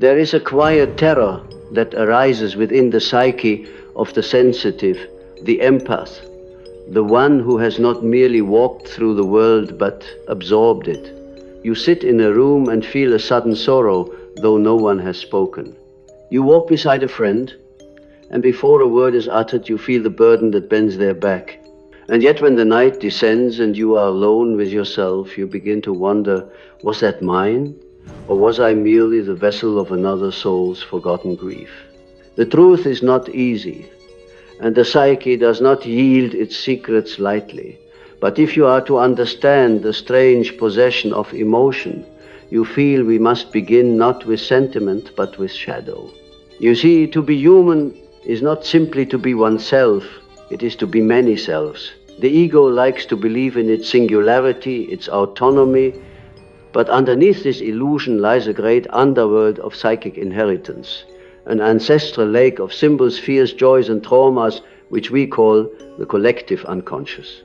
There is a quiet terror that arises within the psyche of the sensitive, the empath, the one who has not merely walked through the world but absorbed it. You sit in a room and feel a sudden sorrow, though no one has spoken. You walk beside a friend, and before a word is uttered, you feel the burden that bends their back. And yet when the night descends and you are alone with yourself, you begin to wonder, was that mine? Or was I merely the vessel of another soul's forgotten grief? The truth is not easy, and the psyche does not yield its secrets lightly. But if you are to understand the strange possession of emotion, you feel we must begin not with sentiment, but with shadow. You see, to be human is not simply to be oneself, it is to be many selves. The ego likes to believe in its singularity, its autonomy, but underneath this illusion lies a great underworld of psychic inheritance, an ancestral lake of symbols, fears, joys, and traumas, which we call the collective unconscious.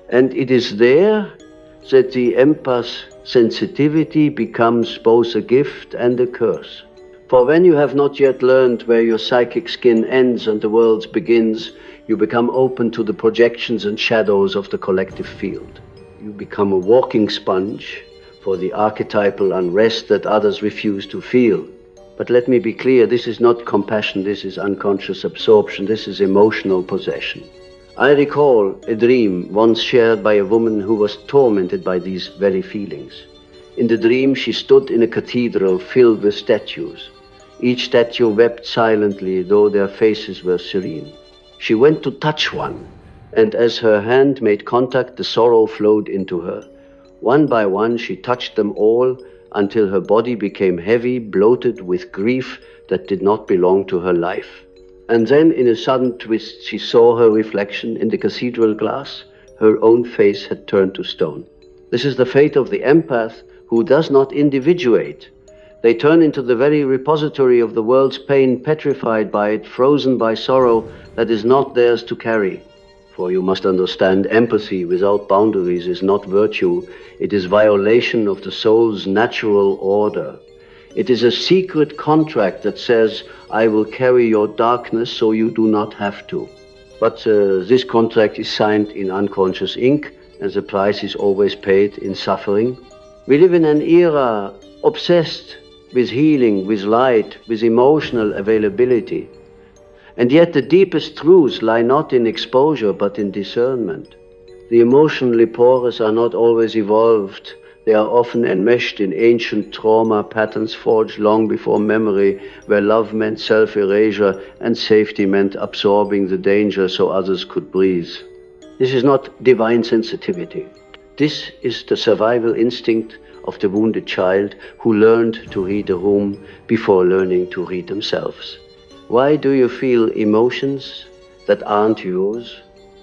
And it is there that the empath's sensitivity becomes both a gift and a curse. For when you have not yet learned where your psychic skin ends and the world's begins, you become open to the projections and shadows of the collective field. You become a walking sponge for the archetypal unrest that others refuse to feel. But let me be clear, this is not compassion, this is unconscious absorption, this is emotional possession. I recall a dream once shared by a woman who was tormented by these very feelings. In the dream, she stood in a cathedral filled with statues. Each statue wept silently, though their faces were serene. She went to touch one, and as her hand made contact, the sorrow flowed into her. One by one, she touched them all until her body became heavy, bloated with grief that did not belong to her life. And then, in a sudden twist, she saw her reflection in the cathedral glass. Her own face had turned to stone. This is the fate of the empath who does not individuate. They turn into the very repository of the world's pain, petrified by it, frozen by sorrow that is not theirs to carry. For you must understand, empathy without boundaries is not virtue. It is violation of the soul's natural order. It is a secret contract that says, I will carry your darkness so you do not have to. But this contract is signed in unconscious ink, and the price is always paid in suffering. We live in an era obsessed with healing, with light, with emotional availability. And yet the deepest truths lie not in exposure, but in discernment. The emotionally porous are not always evolved. They are often enmeshed in ancient trauma patterns forged long before memory, where love meant self-erasure and safety meant absorbing the danger so others could breathe. This is not divine sensitivity. This is the survival instinct of the wounded child who learned to read a room before learning to read themselves. Why do you feel emotions that aren't yours?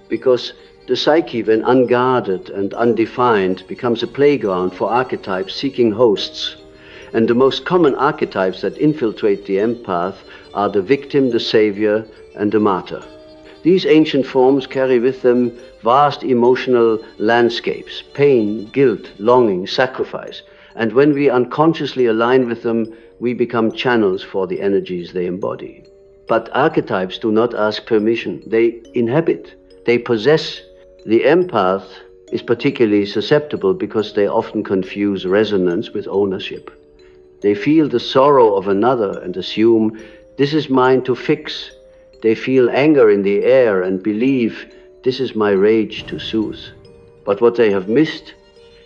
Because the psyche, when unguarded and undefined, becomes a playground for archetypes seeking hosts. And the most common archetypes that infiltrate the empath are the victim, the savior, and the martyr. These ancient forms carry with them vast emotional landscapes, pain, guilt, longing, sacrifice. And when we unconsciously align with them, we become channels for the energies they embody. But archetypes do not ask permission. They inhabit, they possess. The empath is particularly susceptible because they often confuse resonance with ownership. They feel the sorrow of another and assume, this is mine to fix. They feel anger in the air and believe, this is my rage to soothe. But what they have missed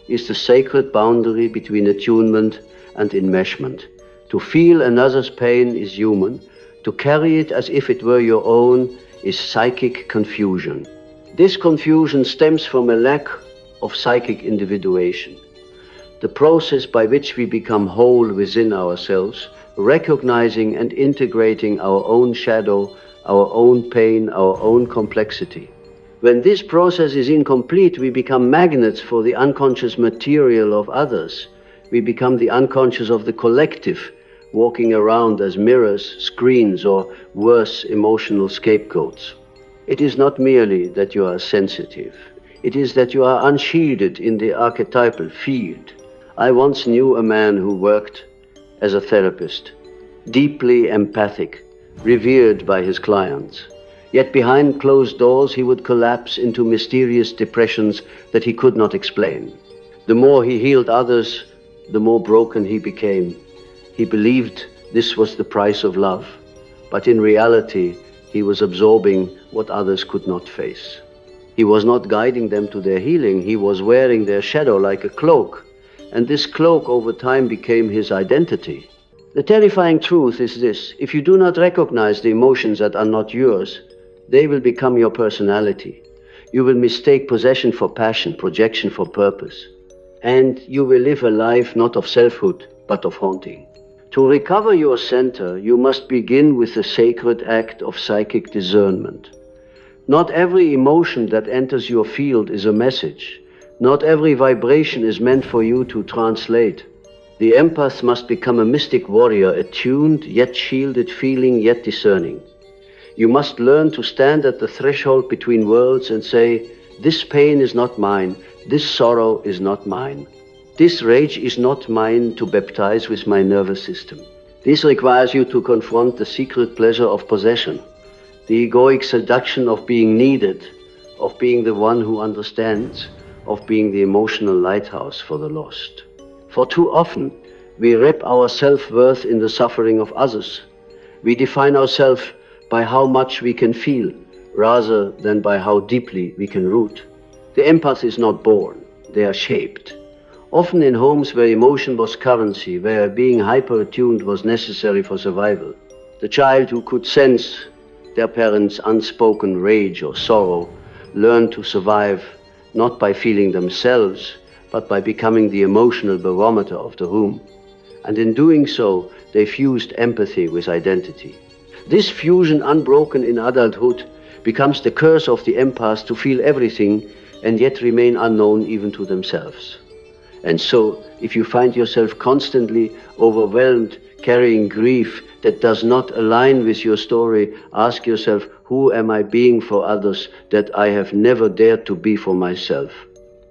is the sacred boundary between attunement and enmeshment. To feel another's pain is human. To carry it as if it were your own is psychic confusion. This confusion stems from a lack of psychic individuation, the process by which we become whole within ourselves, recognizing and integrating our own shadow, our own pain, our own complexity. When this process is incomplete, we become magnets for the unconscious material of others. We become the unconscious of the collective, walking around as mirrors, screens, or worse, emotional scapegoats. It is not merely that you are sensitive. It is that you are unshielded in the archetypal field. I once knew a man who worked as a therapist. deeply empathic, revered by his clients. Yet behind closed doors he would collapse into mysterious depressions that he could not explain. The more he healed others, the more broken he became. He believed this was the price of love, but in reality he was absorbing what others could not face. He was not guiding them to their healing, he was wearing their shadow like a cloak, and this cloak over time became his identity. The terrifying truth is this: if you do not recognize the emotions that are not yours, they will become your personality. You will mistake possession for passion, projection for purpose, and you will live a life not of selfhood, but of haunting. To recover your center, you must begin with the sacred act of psychic discernment. Not every emotion that enters your field is a message. Not every vibration is meant for you to translate. The empath must become a mystic warrior, attuned, yet shielded, feeling, yet discerning. You must learn to stand at the threshold between worlds and say, this pain is not mine, this sorrow is not mine. This rage is not mine to baptize with my nervous system. This requires you to confront the secret pleasure of possession, the egoic seduction of being needed, of being the one who understands, of being the emotional lighthouse for the lost. For too often, we wrap our self-worth in the suffering of others. We define ourselves by how much we can feel, rather than by how deeply we can root. The empath is not born, they are shaped. Often in homes where emotion was currency, where being hyper-attuned was necessary for survival. The child who could sense their parents' unspoken rage or sorrow learned to survive not by feeling themselves, but by becoming the emotional barometer of the room. And in doing so, they fused empathy with identity. This fusion, unbroken in adulthood, becomes the curse of the empath to feel everything and yet remain unknown even to themselves. And so, if you find yourself constantly overwhelmed, carrying grief that does not align with your story, ask yourself, who am I being for others that I have never dared to be for myself?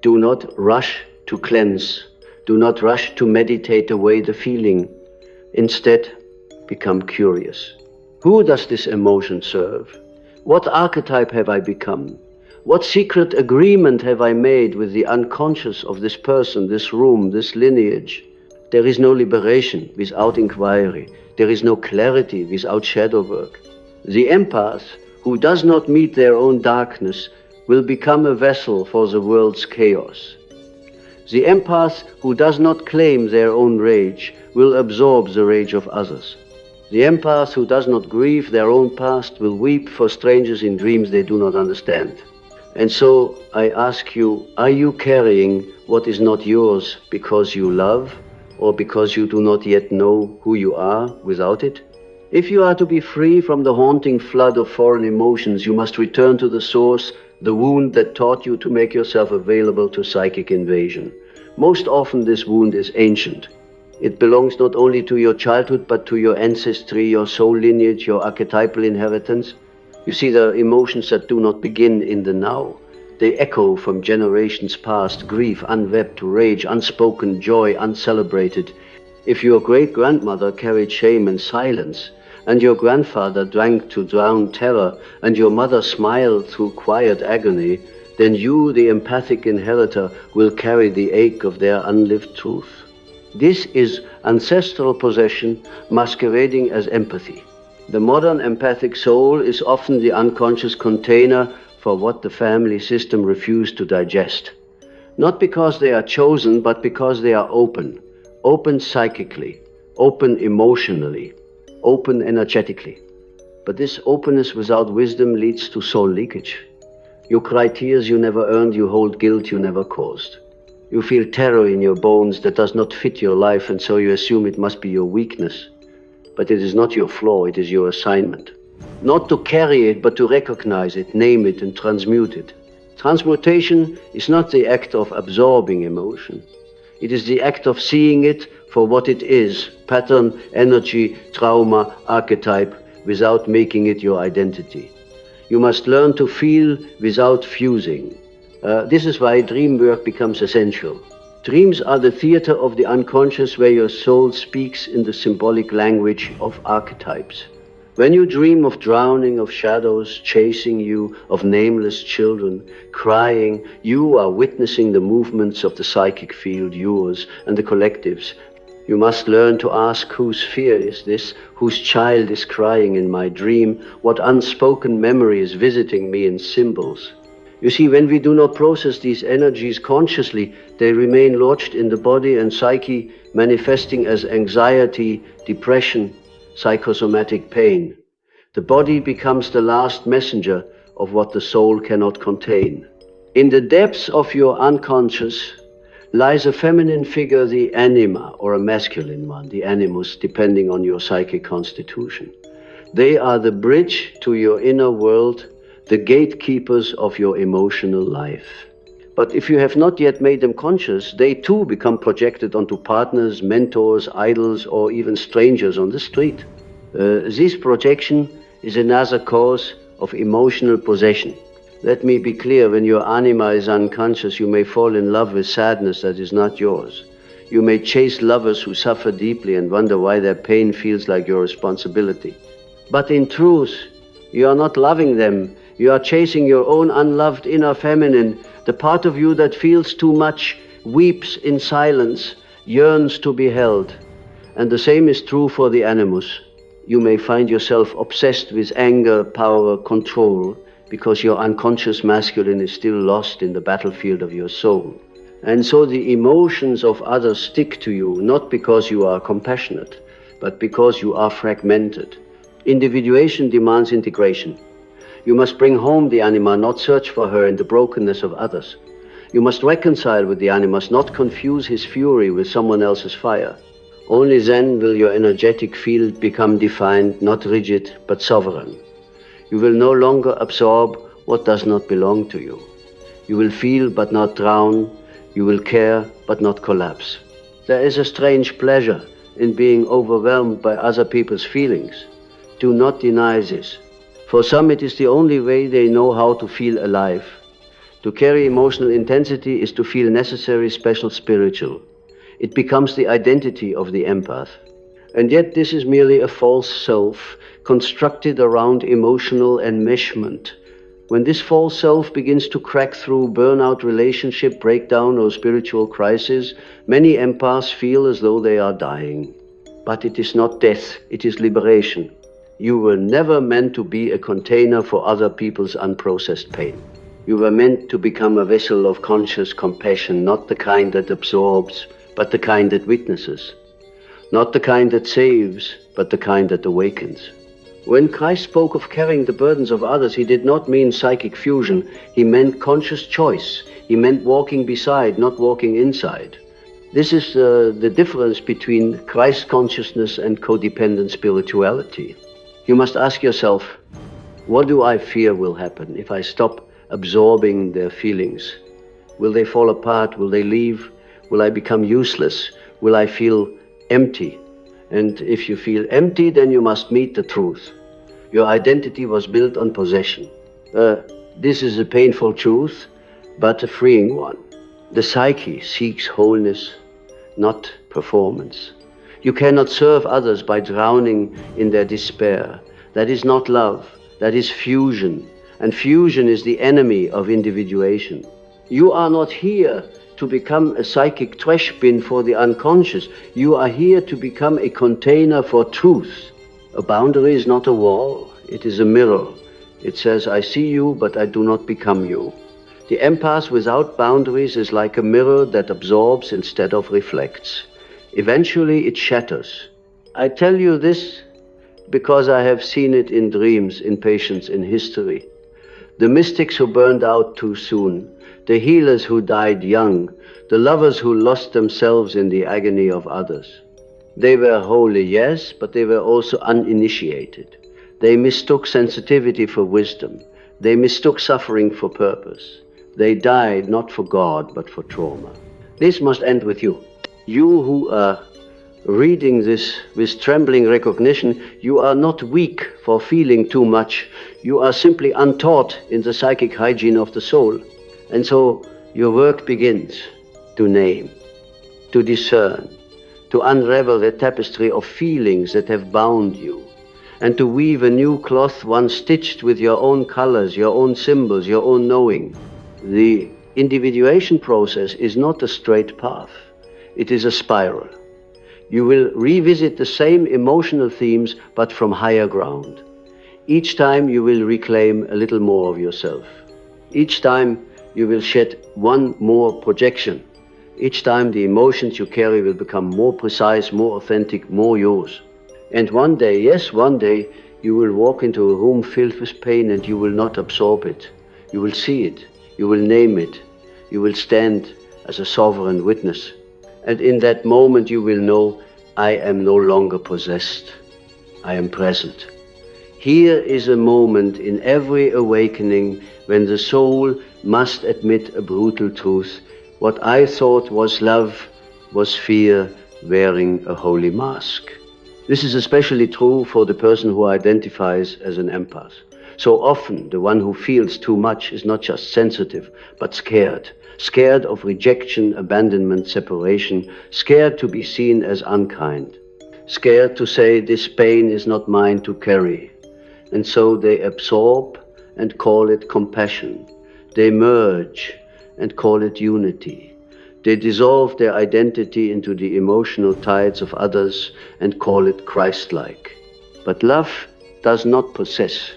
Do not rush to cleanse. Do not rush to meditate away the feeling. Instead, become curious. Who does this emotion serve? What archetype have I become? What secret agreement have I made with the unconscious of this person, this room, this lineage? There is no liberation without inquiry. There is no clarity without shadow work. The empath who does not meet their own darkness will become a vessel for the world's chaos. The empath who does not claim their own rage will absorb the rage of others. The empath who does not grieve their own past will weep for strangers in dreams they do not understand. And so I ask you, are you carrying what is not yours because you love, or because you do not yet know who you are without it? If you are to be free from the haunting flood of foreign emotions, you must return to the source, the wound that taught you to make yourself available to psychic invasion. Most often this wound is ancient. It belongs not only to your childhood, but to your ancestry, your soul lineage, your archetypal inheritance. You see, there are emotions that do not begin in the now. They echo from generations past, grief unwept, rage, unspoken joy, uncelebrated. If your great-grandmother carried shame and silence, and your grandfather drank to drown terror, and your mother smiled through quiet agony, then you, the empathic inheritor, will carry the ache of their unlived truth. This is ancestral possession masquerading as empathy. The modern empathic soul is often the unconscious container for what the family system refused to digest. Not because they are chosen, but because they are open. Open psychically, open emotionally, open energetically. But this openness without wisdom leads to soul leakage. You cry tears you never earned, you hold guilt you never caused. You feel terror in your bones that does not fit your life, and so you assume it must be your weakness. But it is not your flaw, it is your assignment. Not to carry it, but to recognize it, name it, and transmute it. Transmutation is not the act of absorbing emotion. It is the act of seeing it for what it is, pattern, energy, trauma, archetype, without making it your identity. You must learn to feel without fusing. This is why dream work becomes essential. Dreams are the theater of the unconscious where your soul speaks in the symbolic language of archetypes. When you dream of drowning, of shadows chasing you, of nameless children crying, you are witnessing the movements of the psychic field, yours and the collective's. You must learn to ask, whose fear is this? Whose child is crying in my dream? What unspoken memory is visiting me in symbols? You see, when we do not process these energies consciously, they remain lodged in the body and psyche, manifesting as anxiety, depression, psychosomatic pain. The body becomes the last messenger of what the soul cannot contain. In the depths of your unconscious lies a feminine figure, the anima, or a masculine one, the animus, depending on your psychic constitution. They are the bridge to your inner world, the gatekeepers of your emotional life. But if you have not yet made them conscious, they too become projected onto partners, mentors, idols, or even strangers on the street. This projection is another cause of emotional possession. Let me be clear, when your anima is unconscious, you may fall in love with sadness that is not yours. You may chase lovers who suffer deeply and wonder why their pain feels like your responsibility. But in truth, you are not loving them. You are chasing your own unloved inner feminine, the part of you that feels too much, weeps in silence, yearns to be held. And the same is true for the animus. You may find yourself obsessed with anger, power, control, because your unconscious masculine is still lost in the battlefield of your soul. And so the emotions of others stick to you, not because you are compassionate, but because you are fragmented. Individuation demands integration. You must bring home the anima, not search for her in the brokenness of others. You must reconcile with the animus, not confuse his fury with someone else's fire. Only then will your energetic field become defined, not rigid, but sovereign. You will no longer absorb what does not belong to you. You will feel but not drown. You will care but not collapse. There is a strange pleasure in being overwhelmed by other people's feelings. Do not deny this. For some, it is the only way they know how to feel alive. To carry emotional intensity is to feel necessary, special, spiritual. It becomes the identity of the empath. And yet this is merely a false self constructed around emotional enmeshment. When this false self begins to crack through burnout, relationship breakdown, or spiritual crisis, many empaths feel as though they are dying. But it is not death, it is liberation. You were never meant to be a container for other people's unprocessed pain. You were meant to become a vessel of conscious compassion, not the kind that absorbs, but the kind that witnesses. Not the kind that saves, but the kind that awakens. When Christ spoke of carrying the burdens of others, he did not mean psychic fusion. He meant conscious choice. He meant walking beside, not walking inside. This is the difference between Christ consciousness and codependent spirituality. You must ask yourself, what do I fear will happen if I stop absorbing their feelings? Will they fall apart? Will they leave? Will I become useless? Will I feel empty? And if you feel empty, then you must meet the truth. Your identity was built on possession. This is a painful truth, but a freeing one. The psyche seeks wholeness, not performance. You cannot serve others by drowning in their despair. That is not love, that is fusion. And fusion is the enemy of individuation. You are not here to become a psychic trash bin for the unconscious. You are here to become a container for truth. A boundary is not a wall, it is a mirror. It says, I see you, but I do not become you. The empath without boundaries is like a mirror that absorbs instead of reflects. Eventually it shatters. I tell you this because I have seen it in dreams, in patients, in history. The mystics who burned out too soon, the healers who died young, the lovers who lost themselves in the agony of others. They were holy, yes, but they were also uninitiated. They mistook sensitivity for wisdom. They mistook suffering for purpose. They died not for God, but for trauma. This must end with you. You who are reading this with trembling recognition, you are not weak for feeling too much. You are simply untaught in the psychic hygiene of the soul. And so your work begins to name. to discern, to unravel the tapestry of feelings that have bound you, and to weave a new cloth, one stitched with your own colors, your own symbols, your own knowing. The individuation process is not a straight path. It is a spiral. You will revisit the same emotional themes, but from higher ground. Each time you will reclaim a little more of yourself. Each time you will shed one more projection. Each time the emotions you carry will become more precise, more authentic, more yours. And one day, yes, one day, you will walk into a room filled with pain and you will not absorb it. You will see it. You will name it. You will stand as a sovereign witness. And in that moment you will know, I am no longer possessed. I am present. Here is a moment in every awakening when the soul must admit a brutal truth. What I thought was love was fear wearing a holy mask. This is especially true for the person who identifies as an empath. So often, the one who feels too much is not just sensitive, but scared. Scared of rejection, abandonment, separation. Scared to be seen as unkind. Scared to say, this pain is not mine to carry. And so they absorb and call it compassion. They merge and call it unity. They dissolve their identity into the emotional tides of others and call it Christ-like. But love does not possess,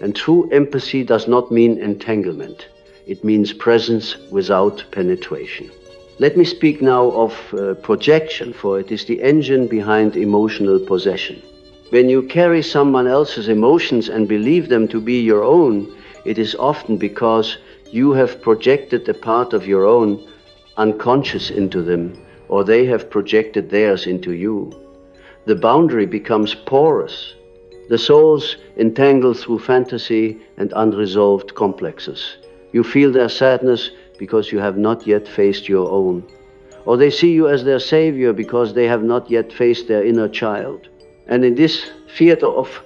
and true empathy does not mean entanglement. It means presence without penetration. Let me speak now of projection, for it is the engine behind emotional possession. When you carry someone else's emotions and believe them to be your own, it is often because you have projected a part of your own unconscious into them, or they have projected theirs into you. The boundary becomes porous. The souls entangle through fantasy and unresolved complexes. You feel their sadness because you have not yet faced your own. Or they see you as their savior because they have not yet faced their inner child. And in this theater of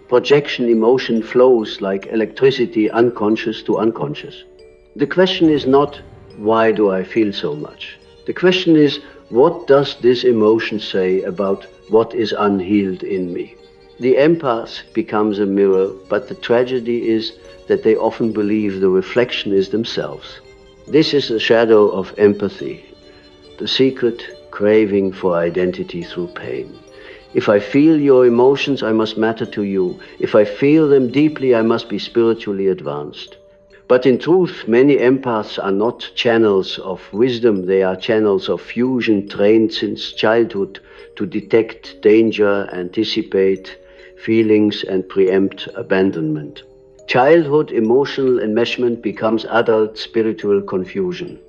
projection, emotion flows like electricity, unconscious to unconscious. The question is not, why do I feel so much? The question is, what does this emotion say about what is unhealed in me? The empath becomes a mirror, but the tragedy is that they often believe the reflection is themselves. This is the shadow of empathy, the secret craving for identity through pain. If I feel your emotions, I must matter to you. If I feel them deeply, I must be spiritually advanced. But in truth, many empaths are not channels of wisdom. They are channels of fusion, trained since childhood to detect danger, anticipate feelings, and preempt abandonment. Childhood emotional enmeshment becomes adult spiritual confusion.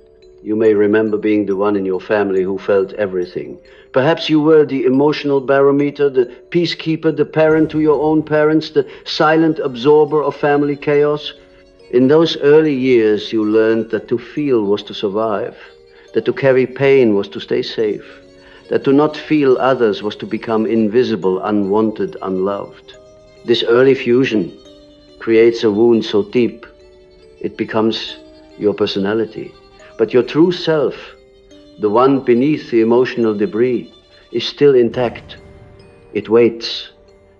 You may remember being the one in your family who felt everything. Perhaps you were the emotional barometer, the peacekeeper, the parent to your own parents, the silent absorber of family chaos. In those early years, you learned that to feel was to survive, that to carry pain was to stay safe, that to not feel others was to become invisible, unwanted, unloved. This early fusion creates a wound so deep, it becomes your personality. But your true self, the one beneath the emotional debris, is still intact. It waits,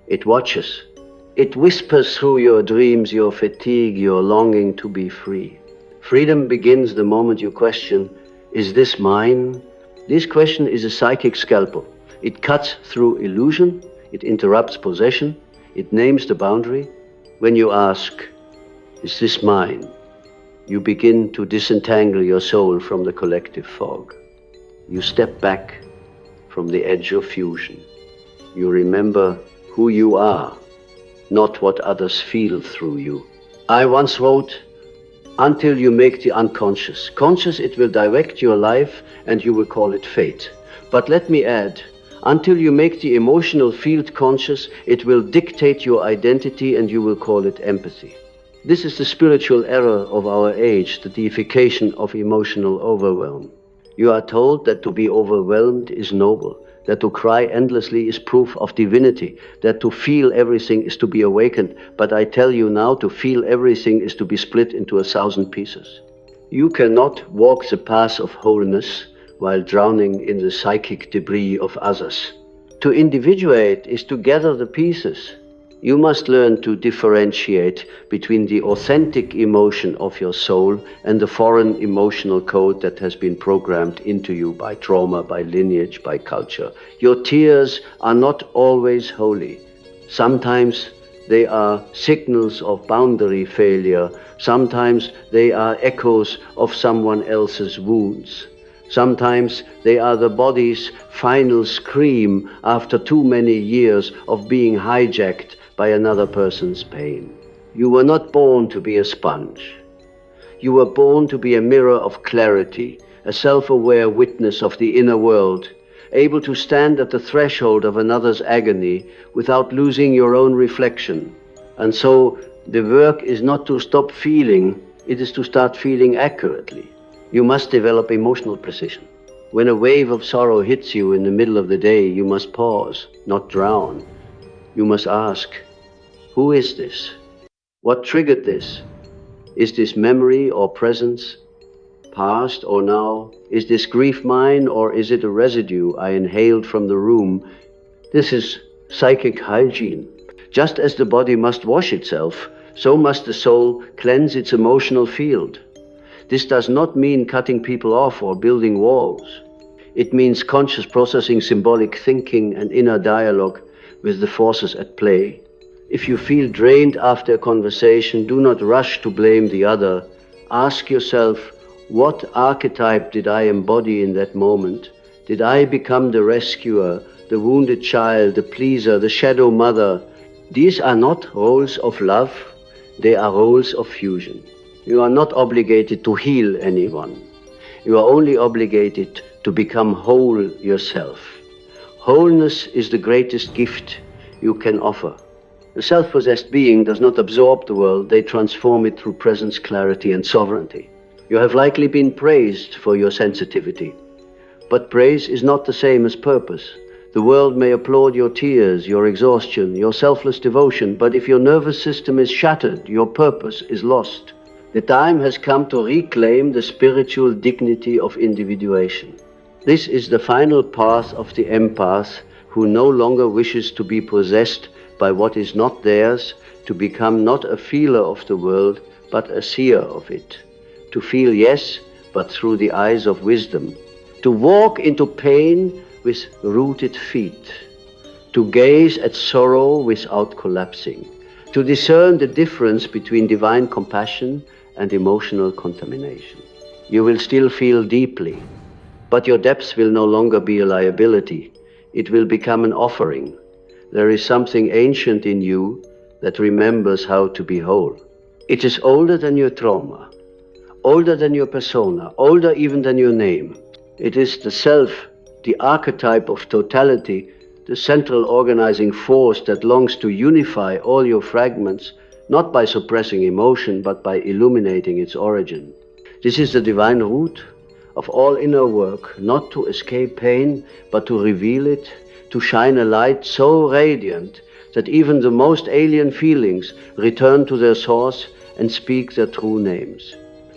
it watches. It whispers through your dreams, your fatigue, your longing to be free. Freedom begins the moment you question, is this mine? This question is a psychic scalpel. It cuts through illusion, it interrupts possession, it names the boundary. When you ask, is this mine? You begin to disentangle your soul from the collective fog. You step back from the edge of fusion. You remember who you are, not what others feel through you. I once wrote, until you make the unconscious conscious, it will direct your life and you will call it fate. But let me add, until you make the emotional field conscious, it will dictate your identity and you will call it empathy. This is the spiritual error of our age, the deification of emotional overwhelm. You are told that to be overwhelmed is noble, that to cry endlessly is proof of divinity, that to feel everything is to be awakened. But I tell you now, to feel everything is to be split into 1,000 pieces. You cannot walk the path of wholeness while drowning in the psychic debris of others. To individuate is to gather the pieces. You must learn to differentiate between the authentic emotion of your soul and the foreign emotional code that has been programmed into you by trauma, by lineage, by culture. Your tears are not always holy. Sometimes they are signals of boundary failure. Sometimes they are echoes of someone else's wounds. Sometimes they are the body's final scream after too many years of being hijacked by another person's pain. You were not born to be a sponge. You were born to be a mirror of clarity, a self-aware witness of the inner world, able to stand at the threshold of another's agony without losing your own reflection. And so the work is not to stop feeling, it is to start feeling accurately. You must develop emotional precision. When a wave of sorrow hits you in the middle of the day, you must pause, not drown. You must ask, who is this? What triggered this? Is this memory or presence, past or now? Is this grief mine, or is it a residue I inhaled from the room? This is psychic hygiene. Just as the body must wash itself, so must the soul cleanse its emotional field. This does not mean cutting people off or building walls. It means conscious processing, symbolic thinking, and inner dialogue with the forces at play. If you feel drained after a conversation, do not rush to blame the other. Ask yourself, what archetype did I embody in that moment? Did I become the rescuer, the wounded child, the pleaser, the shadow mother? These are not roles of love, they are roles of fusion. You are not obligated to heal anyone. You are only obligated to become whole yourself. Wholeness is the greatest gift you can offer. The self-possessed being does not absorb the world, they transform it through presence, clarity, and sovereignty. You have likely been praised for your sensitivity, but praise is not the same as purpose. The world may applaud your tears, your exhaustion, your selfless devotion, but if your nervous system is shattered, your purpose is lost. The time has come to reclaim the spiritual dignity of individuation. This is the final path of the empath who no longer wishes to be possessed by what is not theirs, to become not a feeler of the world, but a seer of it. To feel, yes, but through the eyes of wisdom. To walk into pain with rooted feet. To gaze at sorrow without collapsing. To discern the difference between divine compassion and emotional contamination. You will still feel deeply, but your depths will no longer be a liability. It will become an offering. There is something ancient in you that remembers how to be whole. It is older than your trauma, older than your persona, older even than your name. It is the self, the archetype of totality, the central organizing force that longs to unify all your fragments, not by suppressing emotion, but by illuminating its origin. This is the divine root of all inner work, not to escape pain, but to reveal it, to shine a light so radiant that even the most alien feelings return to their source and speak their true names.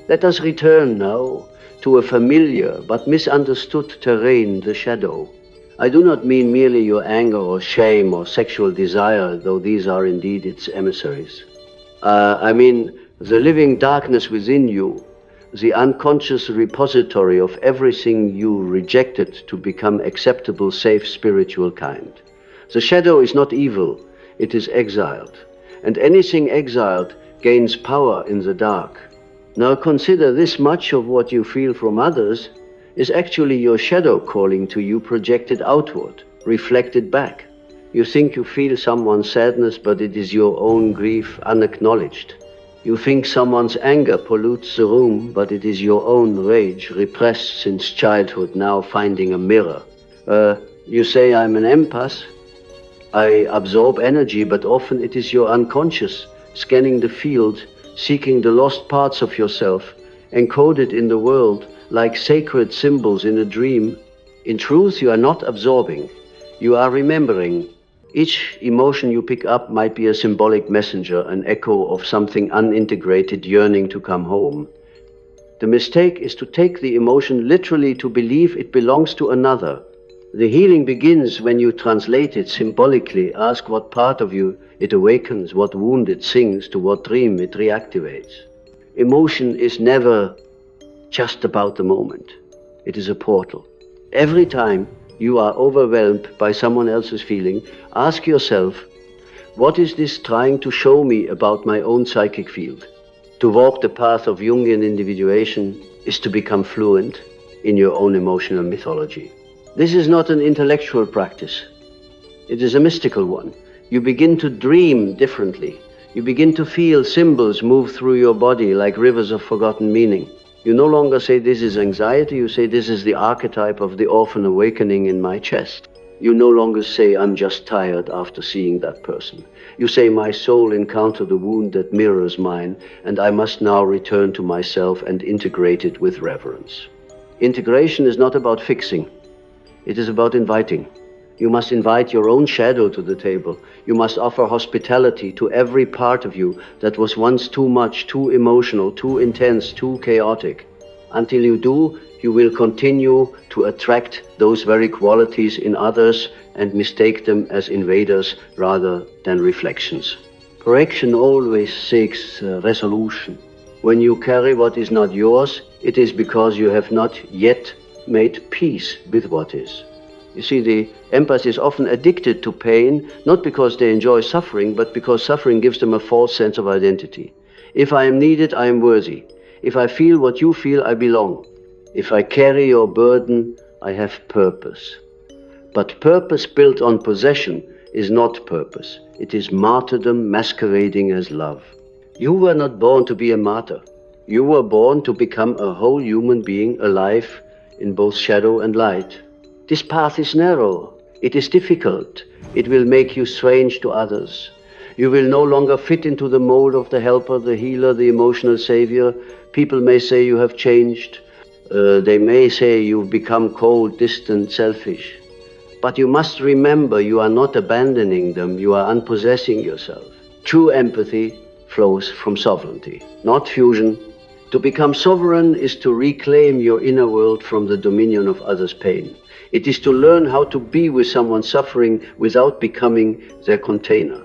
Let us return now to a familiar but misunderstood terrain, the shadow. I do not mean merely your anger or shame or sexual desire, though these are indeed its emissaries. I mean the living darkness within you, the unconscious repository of everything you rejected to become acceptable, safe, spiritual kind. The shadow is not evil, it is exiled, and anything exiled gains power in the dark. Now consider this: much of what you feel from others is actually your shadow calling to you, projected outward, reflected back. You think you feel someone's sadness, but it is your own grief unacknowledged. You think someone's anger pollutes the room, but it is your own rage, repressed since childhood, now finding a mirror. You say, I'm an empath. I absorb energy, but often it is your unconscious, scanning the field, seeking the lost parts of yourself, encoded in the world like sacred symbols in a dream. In truth, you are not absorbing, you are remembering. Each emotion you pick up might be a symbolic messenger, an echo of something unintegrated yearning to come home. The mistake is to take the emotion literally, to believe it belongs to another. The healing begins when you translate it symbolically, ask what part of you it awakens, what wound it sings, to what dream it reactivates. Emotion is never just about the moment. It is a portal. Every time you are overwhelmed by someone else's feeling, ask yourself, what is this trying to show me about my own psychic field? To walk the path of Jungian individuation is to become fluent in your own emotional mythology. This is not an intellectual practice. It is a mystical one. You begin to dream differently. You begin to feel symbols move through your body like rivers of forgotten meaning. You no longer say this is anxiety, you say this is the archetype of the orphan awakening in my chest. You no longer say I'm just tired after seeing that person. You say my soul encountered a wound that mirrors mine, and I must now return to myself and integrate it with reverence. Integration is not about fixing. It is about inviting. You must invite your own shadow to the table. You must offer hospitality to every part of you that was once too much, too emotional, too intense, too chaotic. Until you do, you will continue to attract those very qualities in others and mistake them as invaders rather than reflections. Correction always seeks resolution. When you carry what is not yours, it is because you have not yet made peace with what is. You see, the empath is often addicted to pain, not because they enjoy suffering, but because suffering gives them a false sense of identity. If I am needed, I am worthy. If I feel what you feel, I belong. If I carry your burden, I have purpose. But purpose built on possession is not purpose. It is martyrdom masquerading as love. You were not born to be a martyr. You were born to become a whole human being, alive in both shadow and light. This path is narrow. It is difficult. It will make you strange to others. You will no longer fit into the mold of the helper, the healer, the emotional savior. People may say you have changed. They may say you've become cold, distant, selfish. But you must remember you are not abandoning them. You are unpossessing yourself. True empathy flows from sovereignty, not fusion. To become sovereign is to reclaim your inner world from the dominion of others' pain. It is to learn how to be with someone suffering without becoming their container.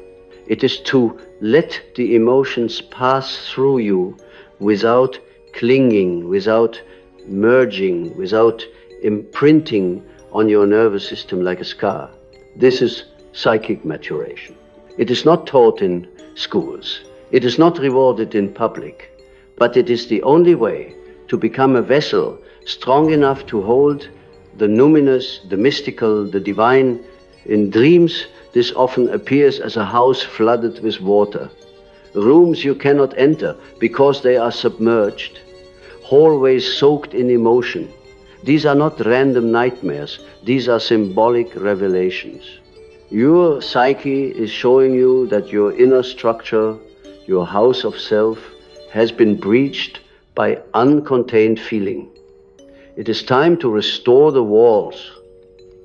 It is to let the emotions pass through you without clinging, without merging, without imprinting on your nervous system like a scar. This is psychic maturation. It is not taught in schools. It is not rewarded in public. But it is the only way to become a vessel strong enough to hold the numinous, the mystical, the divine. In dreams, this often appears as a house flooded with water. Rooms you cannot enter because they are submerged. Hallways soaked in emotion. These are not random nightmares. These are symbolic revelations. Your psyche is showing you that your inner structure, your house of self, has been breached by uncontained feeling. It is time to restore the walls,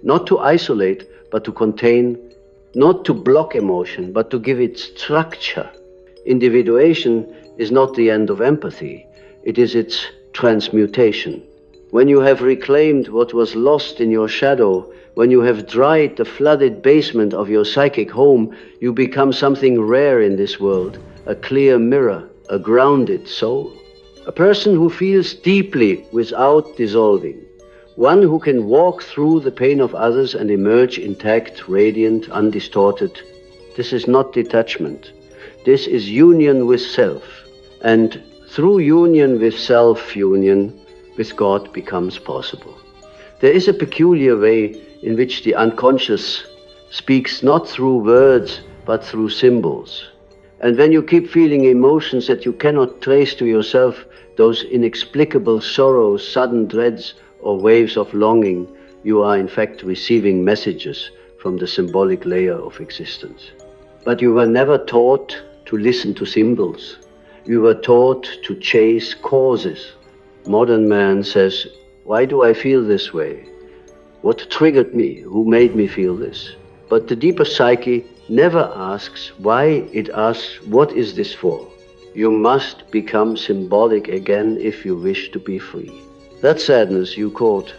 not to isolate, but to contain, not to block emotion, but to give it structure. Individuation is not the end of empathy, it is its transmutation. When you have reclaimed what was lost in your shadow, when you have dried the flooded basement of your psychic home, you become something rare in this world, a clear mirror, a grounded soul. A person who feels deeply without dissolving. One who can walk through the pain of others and emerge intact, radiant, undistorted. This is not detachment. This is union with self. And through union with self, union with God becomes possible. There is a peculiar way in which the unconscious speaks not through words, but through symbols. And when you keep feeling emotions that you cannot trace to yourself, those inexplicable sorrows, sudden dreads, or waves of longing, you are in fact receiving messages from the symbolic layer of existence. But you were never taught to listen to symbols. You were taught to chase causes. Modern man says, why do I feel this way? What triggered me? Who made me feel this? But the deeper psyche never asks why, it asks, what is this for? You must become symbolic again if you wish to be free. That sadness you caught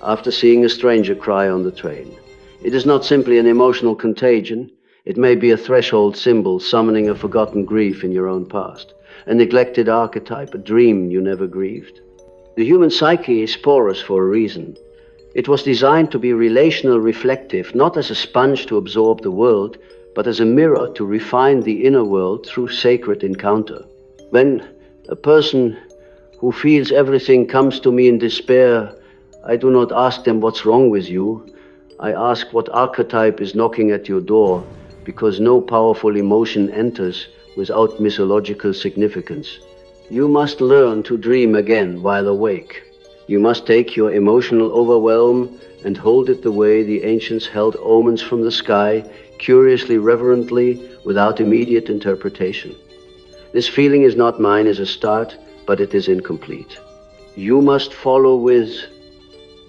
after seeing a stranger cry on the train. It is not simply an emotional contagion. It may be a threshold symbol summoning a forgotten grief in your own past, a neglected archetype, a dream you never grieved. The human psyche is porous for a reason. It was designed to be relational reflective, not as a sponge to absorb the world, but as a mirror to refine the inner world through sacred encounter. When a person who feels everything comes to me in despair, I do not ask them what's wrong with you. I ask what archetype is knocking at your door, because no powerful emotion enters without mythological significance. You must learn to dream again while awake. You must take your emotional overwhelm and hold it the way the ancients held omens from the sky, curiously, reverently, without immediate interpretation. This feeling is not mine as a start, but it is incomplete. You must follow with,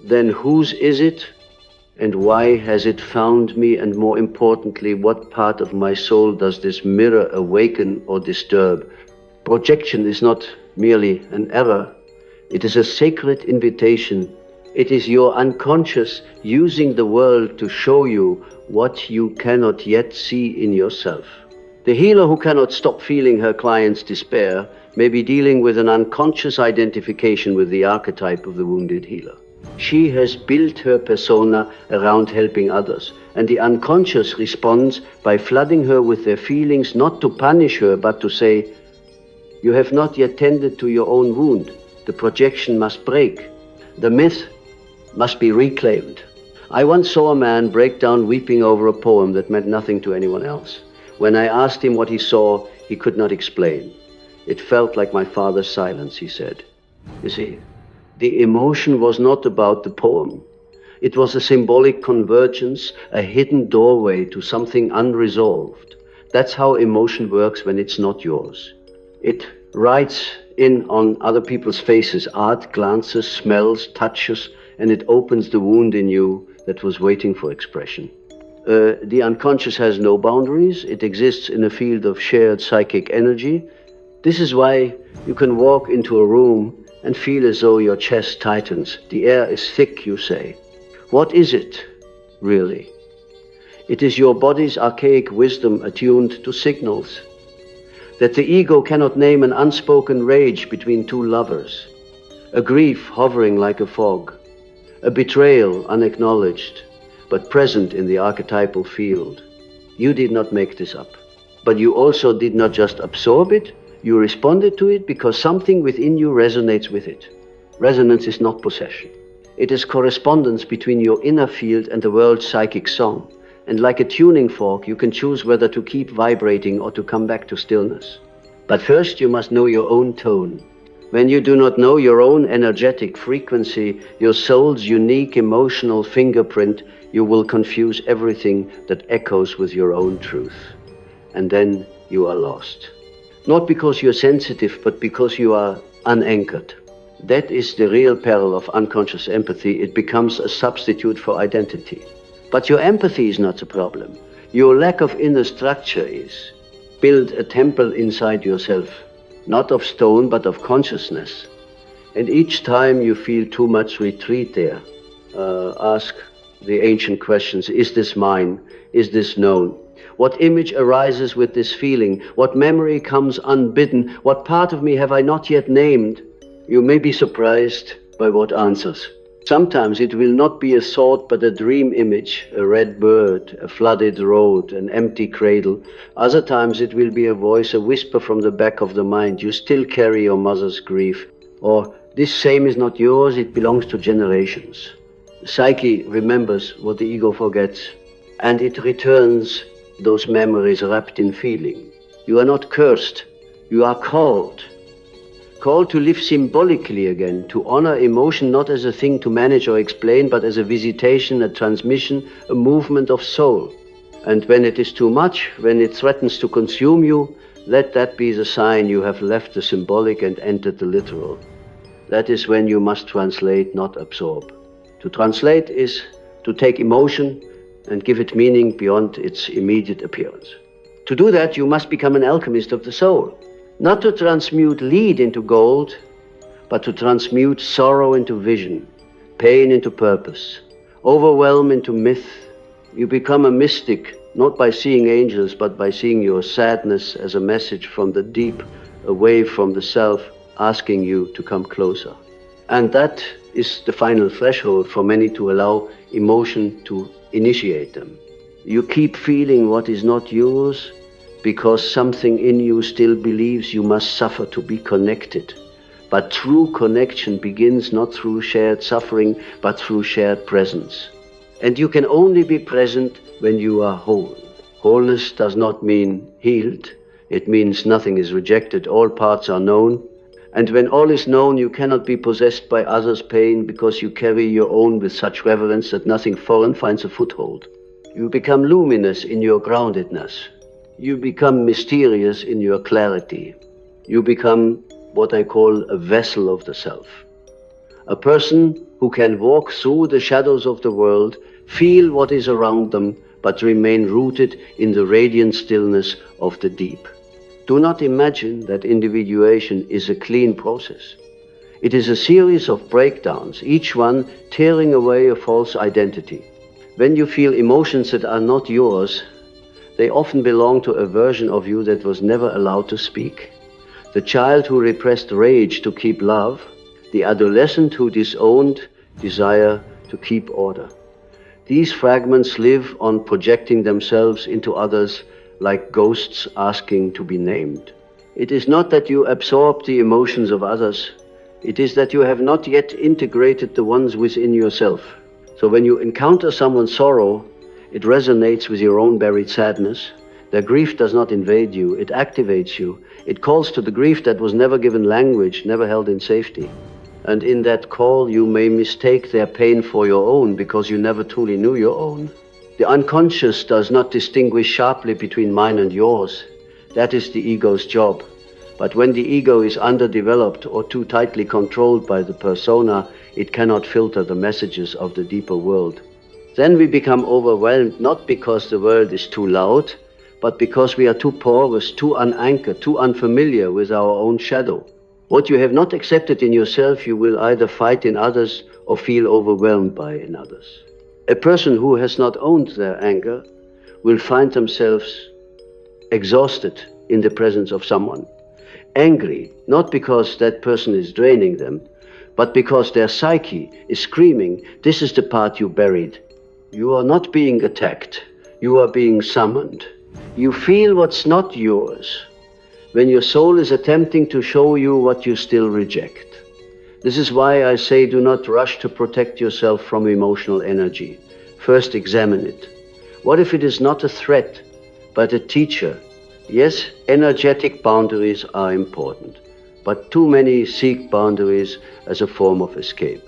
then whose is it? And why has it found me? And more importantly, what part of my soul does this mirror awaken or disturb? Projection is not merely an error. It is a sacred invitation. It is your unconscious using the world to show you what you cannot yet see in yourself. The healer who cannot stop feeling her client's despair may be dealing with an unconscious identification with the archetype of the wounded healer. She has built her persona around helping others, and the unconscious responds by flooding her with their feelings, not to punish her, but to say, "You have not yet tended to your own wound. The projection must break. The myth must be reclaimed." I once saw a man break down weeping over a poem that meant nothing to anyone else. When I asked him what he saw, he could not explain. "It felt like my father's silence," he said. You see, the emotion was not about the poem. It was a symbolic convergence, a hidden doorway to something unresolved. That's how emotion works when it's not yours. It writes in on other people's faces, art, glances, smells, touches, and it opens the wound in you that was waiting for expression. The unconscious has no boundaries. It exists in a field of shared psychic energy. This is why you can walk into a room and feel as though your chest tightens. The air is thick, you say. What is it, really? It is your body's archaic wisdom attuned to signals. That the ego cannot name an unspoken rage between two lovers, a grief hovering like a fog, a betrayal unacknowledged, but present in the archetypal field. You did not make this up, but you also did not just absorb it, you responded to it because something within you resonates with it. Resonance is not possession. It is correspondence between your inner field and the world's psychic song. And like a tuning fork, you can choose whether to keep vibrating or to come back to stillness. But first you must know your own tone. When you do not know your own energetic frequency, your soul's unique emotional fingerprint, you will confuse everything that echoes with your own truth. And then you are lost. Not because you're sensitive, but because you are unanchored. That is the real peril of unconscious empathy. It becomes a substitute for identity. But your empathy is not the problem. Your lack of inner structure is. Build a temple inside yourself, not of stone, but of consciousness. And each time you feel too much, retreat there. Ask the ancient questions. Is this mine? Is this known? What image arises with this feeling? What memory comes unbidden? What part of me have I not yet named? You may be surprised by what answers. Sometimes it will not be a thought, but a dream image, a red bird, a flooded road, an empty cradle. Other times it will be a voice, a whisper from the back of the mind. You still carry your mother's grief. Or, this same is not yours, it belongs to generations. The psyche remembers what the ego forgets, and it returns those memories wrapped in feeling. You are not cursed, you are called. Called to live symbolically again, to honor emotion not as a thing to manage or explain, but as a visitation, a transmission, a movement of soul. And when it is too much, when it threatens to consume you, let that be the sign you have left the symbolic and entered the literal. That is when you must translate, not absorb. To translate is to take emotion and give it meaning beyond its immediate appearance. To do that, you must become an alchemist of the soul. Not to transmute lead into gold, but to transmute sorrow into vision, pain into purpose, overwhelm into myth. You become a mystic, not by seeing angels, but by seeing your sadness as a message from the deep, away from the self, asking you to come closer. And that is the final threshold for many to allow emotion to initiate them. You keep feeling what is not yours because something in you still believes you must suffer to be connected. But true connection begins not through shared suffering, but through shared presence. And you can only be present when you are whole. Wholeness does not mean healed. It means nothing is rejected, all parts are known. And when all is known, you cannot be possessed by others' pain because you carry your own with such reverence that nothing foreign finds a foothold. You become luminous in your groundedness. You become mysterious in your clarity. You become what I call a vessel of the self. A person who can walk through the shadows of the world, feel what is around them, but remain rooted in the radiant stillness of the deep. Do not imagine that individuation is a clean process. It is a series of breakdowns, each one tearing away a false identity. When you feel emotions that are not yours, they often belong to a version of you that was never allowed to speak. The child who repressed rage to keep love, the adolescent who disowned desire to keep order. These fragments live on projecting themselves into others like ghosts asking to be named. It is not that you absorb the emotions of others, it is that you have not yet integrated the ones within yourself. So when you encounter someone's sorrow, it resonates with your own buried sadness. Their grief does not invade you, it activates you. It calls to the grief that was never given language, never held in safety. And in that call, you may mistake their pain for your own because you never truly knew your own. The unconscious does not distinguish sharply between mine and yours. That is the ego's job. But when the ego is underdeveloped or too tightly controlled by the persona, it cannot filter the messages of the deeper world. Then we become overwhelmed, not because the world is too loud, but because we are too porous, too unanchored, too unfamiliar with our own shadow. What you have not accepted in yourself, you will either fight in others or feel overwhelmed by in others. A person who has not owned their anger will find themselves exhausted in the presence of someone. Angry, not because that person is draining them, but because their psyche is screaming, this is the part you buried. You are not being attacked, you are being summoned. You feel what's not yours when your soul is attempting to show you what you still reject. This is why I say do not rush to protect yourself from emotional energy. First examine it. What if it is not a threat, but a teacher? Yes, energetic boundaries are important, but too many seek boundaries as a form of escape.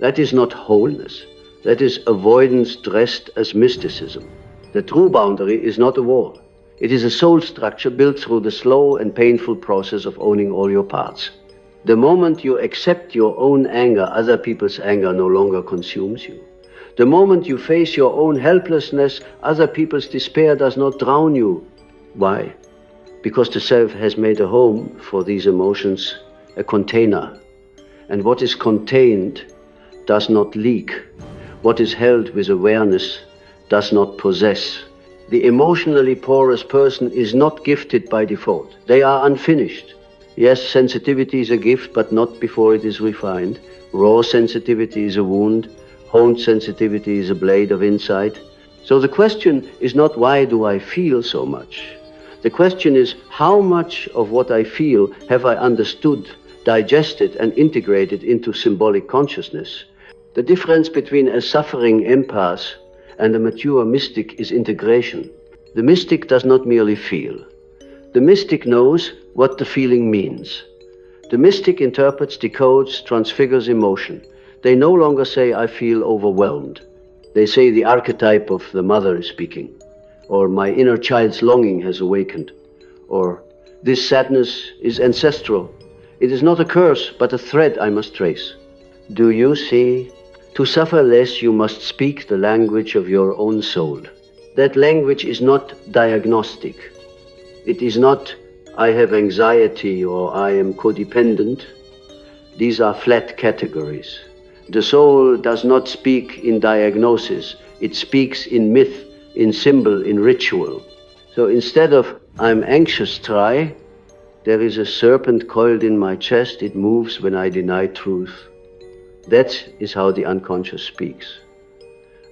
That is not wholeness. That is avoidance dressed as mysticism. The true boundary is not a wall. It is a soul structure built through the slow and painful process of owning all your parts. The moment you accept your own anger, other people's anger no longer consumes you. The moment you face your own helplessness, other people's despair does not drown you. Why? Because the self has made a home for these emotions, a container. And what is contained does not leak. What is held with awareness does not possess. The emotionally porous person is not gifted by default. They are unfinished. Yes, sensitivity is a gift, but not before it is refined. Raw sensitivity is a wound. Honed sensitivity is a blade of insight. So the question is not why do I feel so much? The question is how much of what I feel have I understood, digested, and integrated into symbolic consciousness? The difference between a suffering empath and a mature mystic is integration. The mystic does not merely feel. The mystic knows what the feeling means. The mystic interprets, decodes, transfigures emotion. They no longer say, I feel overwhelmed. They say the archetype of the mother is speaking, or my inner child's longing has awakened, or this sadness is ancestral. It is not a curse, but a thread I must trace. Do you see? To suffer less, you must speak the language of your own soul. That language is not diagnostic. It is not, I have anxiety or I am codependent. These are flat categories. The soul does not speak in diagnosis. It speaks in myth, in symbol, in ritual. So instead of I'm anxious, try, there is a serpent coiled in my chest. It moves when I deny truth. That is how the unconscious speaks.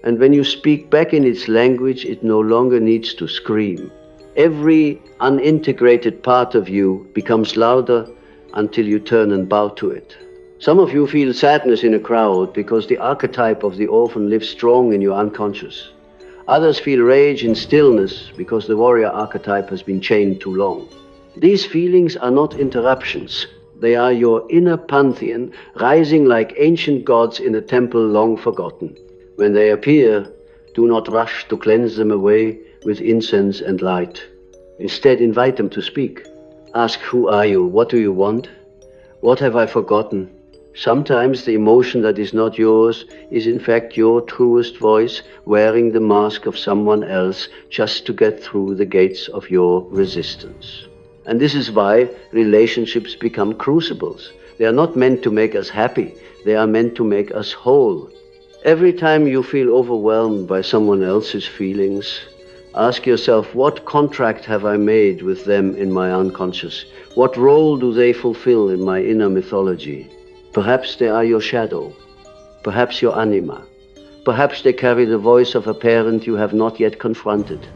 And when you speak back in its language, it no longer needs to scream. Every unintegrated part of you becomes louder until you turn and bow to it. Some of you feel sadness in a crowd because the archetype of the orphan lives strong in your unconscious. Others feel rage in stillness because the warrior archetype has been chained too long. These feelings are not interruptions. They are your inner pantheon rising like ancient gods in a temple long forgotten. When they appear, do not rush to cleanse them away with incense and light. Instead, invite them to speak. Ask, who are you? What do you want? What have I forgotten? Sometimes the emotion that is not yours is in fact your truest voice wearing the mask of someone else just to get through the gates of your resistance. And this is why relationships become crucibles. They are not meant to make us happy. They are meant to make us whole. Every time you feel overwhelmed by someone else's feelings, ask yourself, what contract have I made with them in my unconscious? What role do they fulfill in my inner mythology? Perhaps they are your shadow, perhaps your anima. Perhaps they carry the voice of a parent you have not yet confronted.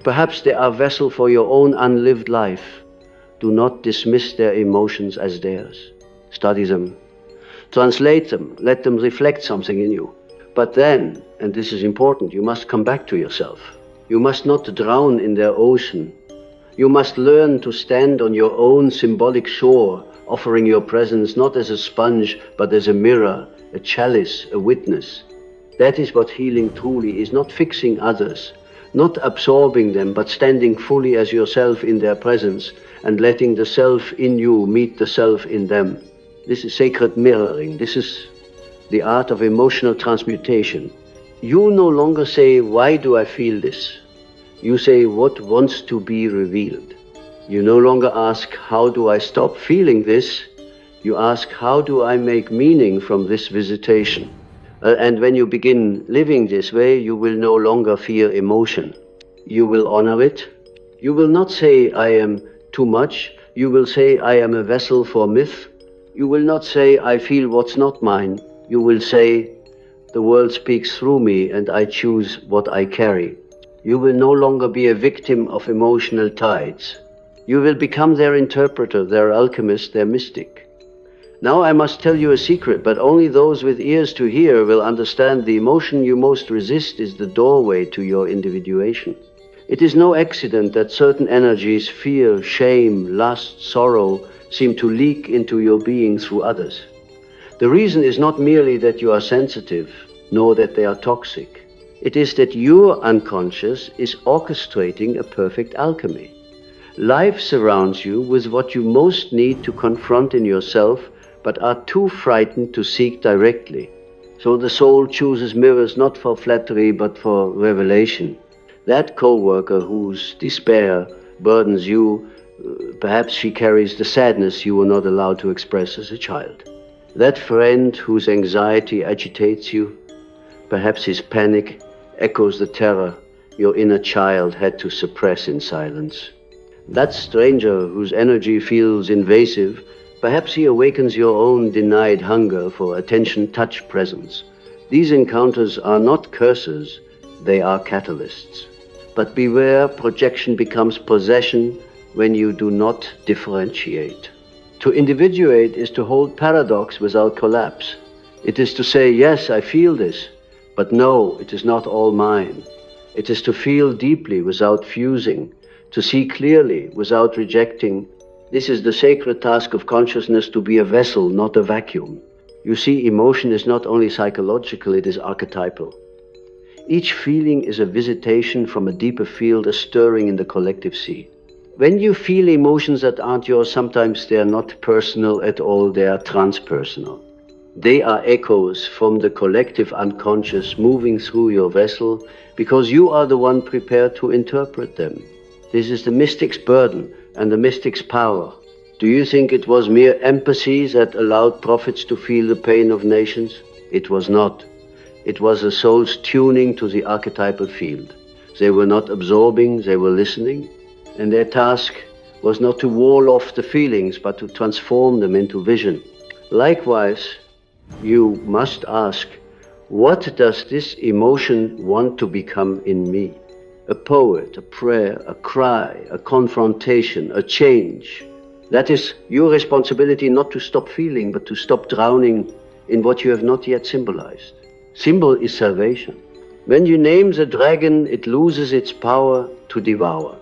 Perhaps they are a vessel for your own unlived life. Do not dismiss their emotions as theirs. Study them, translate them, let them reflect something in you. But then, and this is important, you must come back to yourself. You must not drown in their ocean. You must learn to stand on your own symbolic shore, offering your presence not as a sponge, but as a mirror, a chalice, a witness. That is what healing truly is, not fixing others, not absorbing them, but standing fully as yourself in their presence and letting the self in you meet the self in them. This is sacred mirroring. This is the art of emotional transmutation. You no longer say, why do I feel this? You say, what wants to be revealed? You no longer ask, how do I stop feeling this? You ask, how do I make meaning from this visitation? And when you begin living this way, you will no longer fear emotion. You will honor it. You will not say, I am too much. You will say, I am a vessel for myth. You will not say, I feel what's not mine. You will say, the world speaks through me and I choose what I carry. You will no longer be a victim of emotional tides. You will become their interpreter, their alchemist, their mystic. Now I must tell you a secret, but only those with ears to hear will understand the emotion you most resist is the doorway to your individuation. It is no accident that certain energies, fear, shame, lust, sorrow, seem to leak into your being through others. The reason is not merely that you are sensitive, nor that they are toxic. It is that your unconscious is orchestrating a perfect alchemy. Life surrounds you with what you most need to confront in yourself, but are too frightened to seek directly. So the soul chooses mirrors not for flattery, but for revelation. That co-worker whose despair burdens you, perhaps she carries the sadness you were not allowed to express as a child. That friend whose anxiety agitates you, perhaps his panic echoes the terror your inner child had to suppress in silence. That stranger whose energy feels invasive, perhaps he awakens your own denied hunger for attention, touch, presence. These encounters are not curses, they are catalysts. But beware, projection becomes possession when you do not differentiate. To individuate is to hold paradox without collapse. It is to say, yes, I feel this, but no, it is not all mine. It is to feel deeply without fusing, to see clearly without rejecting. This is the sacred task of consciousness, to be a vessel, not a vacuum. You see, emotion is not only psychological, it is archetypal. Each feeling is a visitation from a deeper field, a stirring in the collective sea. When you feel emotions that aren't yours, sometimes they are not personal at all, they are transpersonal. They are echoes from the collective unconscious moving through your vessel because you are the one prepared to interpret them. This is the mystic's burden, and the mystic's power. Do you think it was mere empathy that allowed prophets to feel the pain of nations? It was not. It was the soul's tuning to the archetypal field. They were not absorbing, they were listening, and their task was not to wall off the feelings, but to transform them into vision. Likewise, you must ask, what does this emotion want to become in me? A poet, a prayer, a cry, a confrontation, a change. That is your responsibility, not to stop feeling, but to stop drowning in what you have not yet symbolized. Symbol is salvation. When you name the dragon, it loses its power to devour.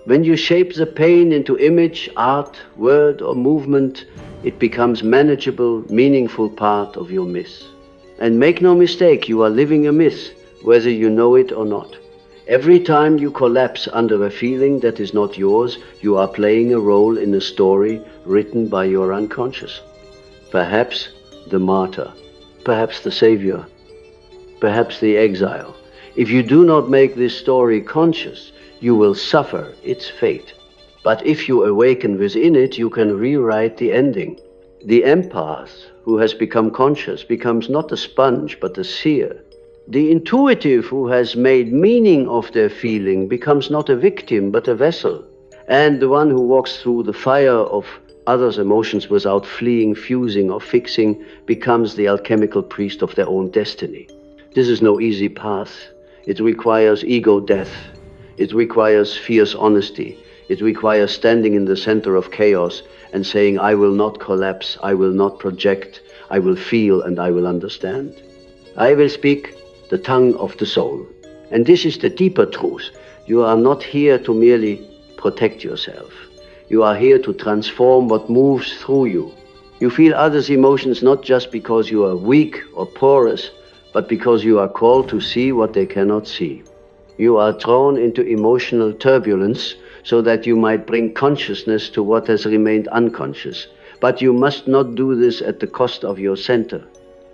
When you shape the pain into image, art, word, or movement, it becomes manageable, meaningful part of your myth. And make no mistake, you are living a myth, whether you know it or not. Every time you collapse under a feeling that is not yours, you are playing a role in a story written by your unconscious. Perhaps the martyr, perhaps the savior, perhaps the exile. If you do not make this story conscious, you will suffer its fate. But if you awaken within it, you can rewrite the ending. The empath who has become conscious becomes not a sponge, but a seer. The intuitive who has made meaning of their feeling becomes not a victim, but a vessel. And the one who walks through the fire of others' emotions without fleeing, fusing, or fixing becomes the alchemical priest of their own destiny. This is no easy path. It requires ego death. It requires fierce honesty. It requires standing in the center of chaos and saying, I will not collapse, I will not project, I will feel and I will understand. I will speak the tongue of the soul. And this is the deeper truth. You are not here to merely protect yourself. You are here to transform what moves through you. You feel others' emotions not just because you are weak or porous, but because you are called to see what they cannot see. You are thrown into emotional turbulence so that you might bring consciousness to what has remained unconscious. But you must not do this at the cost of your center.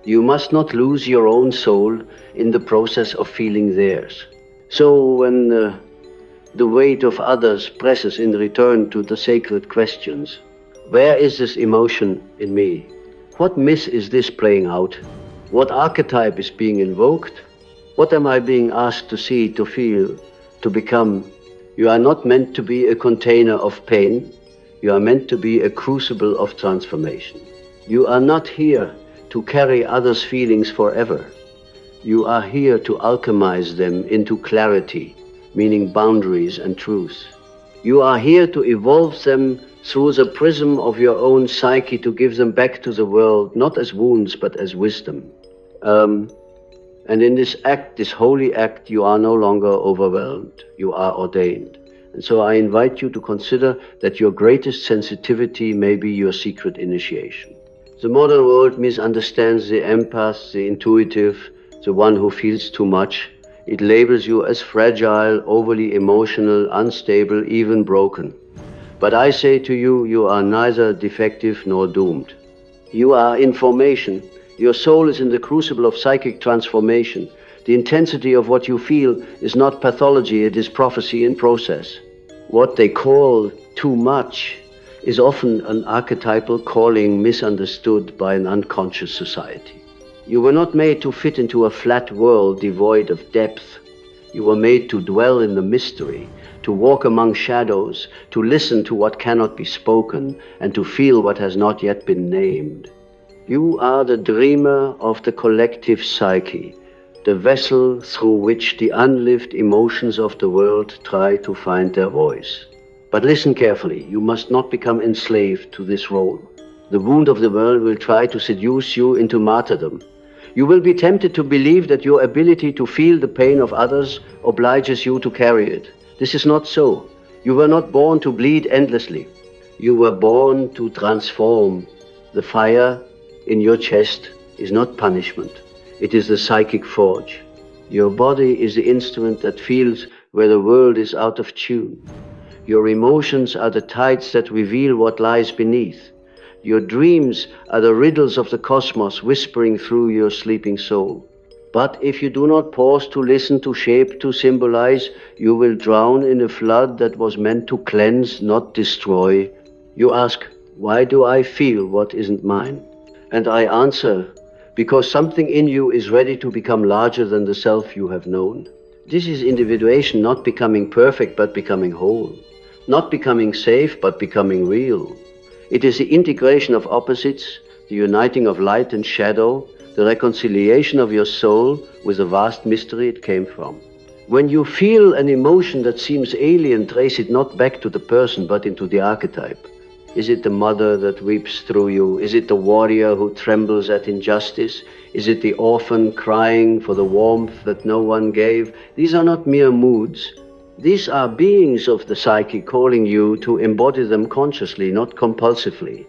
You must not lose your own soul in the process of feeling theirs. So when the weight of others presses in return to the sacred questions, where is this emotion in me? What myth is this playing out? What archetype is being invoked? What am I being asked to see, to feel, to become? You are not meant to be a container of pain. You are meant to be a crucible of transformation. You are not here to carry others' feelings forever. You are here to alchemize them into clarity, meaning boundaries and truth. You are here to evolve them through the prism of your own psyche, to give them back to the world, not as wounds, but as wisdom. And in this act, this holy act, you are no longer overwhelmed. You are ordained. And so I invite you to consider that your greatest sensitivity may be your secret initiation. The modern world misunderstands the empath, the intuitive, the one who feels too much. It labels you as fragile, overly emotional, unstable, even broken. But I say to you, you are neither defective nor doomed. You are information. Your soul is in the crucible of psychic transformation. The intensity of what you feel is not pathology, it is prophecy in process. What they call too much is often an archetypal calling misunderstood by an unconscious society. You were not made to fit into a flat world devoid of depth. You were made to dwell in the mystery, to walk among shadows, to listen to what cannot be spoken, and to feel what has not yet been named. You are the dreamer of the collective psyche, the vessel through which the unlived emotions of the world try to find their voice. But listen carefully, you must not become enslaved to this role. The wound of the world will try to seduce you into martyrdom. You will be tempted to believe that your ability to feel the pain of others obliges you to carry it. This is not so. You were not born to bleed endlessly. You were born to transform. The fire in your chest is not punishment. It is the psychic forge. Your body is the instrument that feels where the world is out of tune. Your emotions are the tides that reveal what lies beneath. Your dreams are the riddles of the cosmos whispering through your sleeping soul. But if you do not pause to listen, to shape, to symbolize, you will drown in a flood that was meant to cleanse, not destroy. You ask, why do I feel what isn't mine? And I answer, because something in you is ready to become larger than the self you have known. This is individuation, not becoming perfect, but becoming whole. Not becoming safe, but becoming real. It is the integration of opposites, the uniting of light and shadow, the reconciliation of your soul with the vast mystery it came from. When you feel an emotion that seems alien, trace it not back to the person, but into the archetype. Is it the mother that weeps through you? Is it the warrior who trembles at injustice? Is it the orphan crying for the warmth that no one gave? These are not mere moods. These are beings of the psyche calling you to embody them consciously, not compulsively.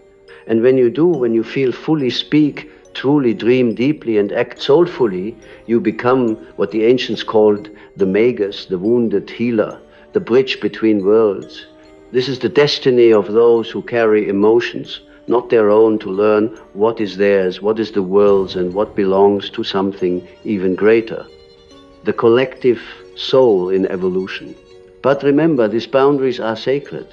And when you do, when you feel fully, speak, truly dream deeply and act soulfully, you become what the ancients called the magus, the wounded healer, the bridge between worlds. This is the destiny of those who carry emotions, not their own, to learn what is theirs, what is the world's, and what belongs to something even greater. The collective soul in evolution. But remember, these boundaries are sacred.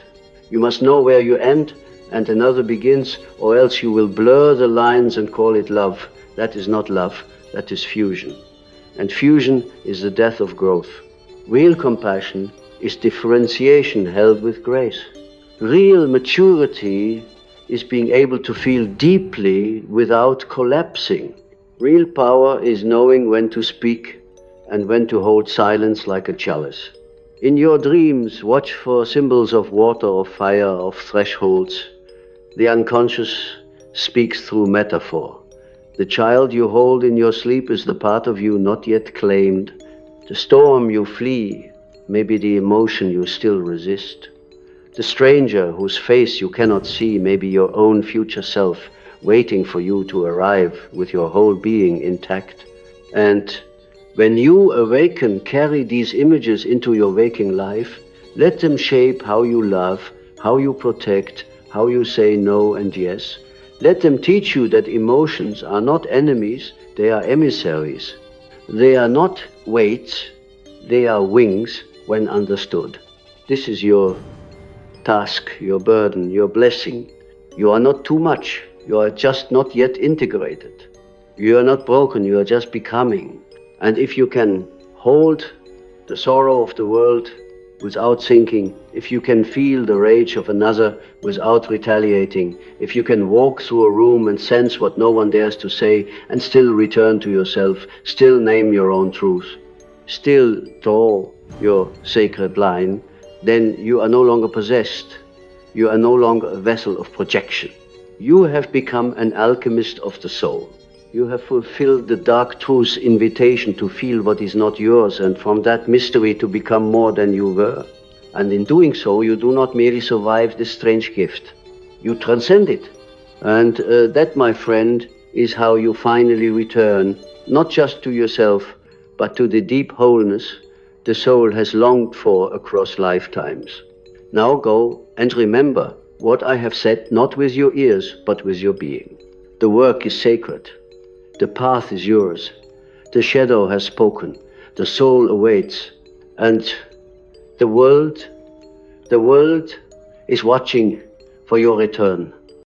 You must know where you end and another begins, or else you will blur the lines and call it love. That is not love, that is fusion. And fusion is the death of growth. Real compassion is differentiation held with grace. Real maturity is being able to feel deeply without collapsing. Real power is knowing when to speak and when to hold silence like a chalice. In your dreams, watch for symbols of water, of fire, of thresholds. The unconscious speaks through metaphor. The child you hold in your sleep is the part of you not yet claimed. The storm you flee may be the emotion you still resist. The stranger whose face you cannot see may be your own future self, waiting for you to arrive with your whole being intact. And when you awaken, carry these images into your waking life. Let them shape how you love, how you protect, how you say no and yes. Let them teach you that emotions are not enemies, they are emissaries. They are not weights, they are wings when understood. This is your task, your burden, your blessing. You are not too much, you are just not yet integrated. You are not broken, you are just becoming. And if you can hold the sorrow of the world without thinking, if you can feel the rage of another without retaliating, if you can walk through a room and sense what no one dares to say and still return to yourself, still name your own truth, still draw your sacred line, then you are no longer possessed. You are no longer a vessel of projection. You have become an alchemist of the soul. You have fulfilled the dark truth's invitation to feel what is not yours, and from that mystery to become more than you were. And in doing so, you do not merely survive this strange gift. You transcend it. And that, my friend, is how you finally return, not just to yourself, but to the deep wholeness the soul has longed for across lifetimes. Now go and remember what I have said, not with your ears, but with your being. The work is sacred. The path is yours. The shadow has spoken. The soul awaits. And the world is watching for your return.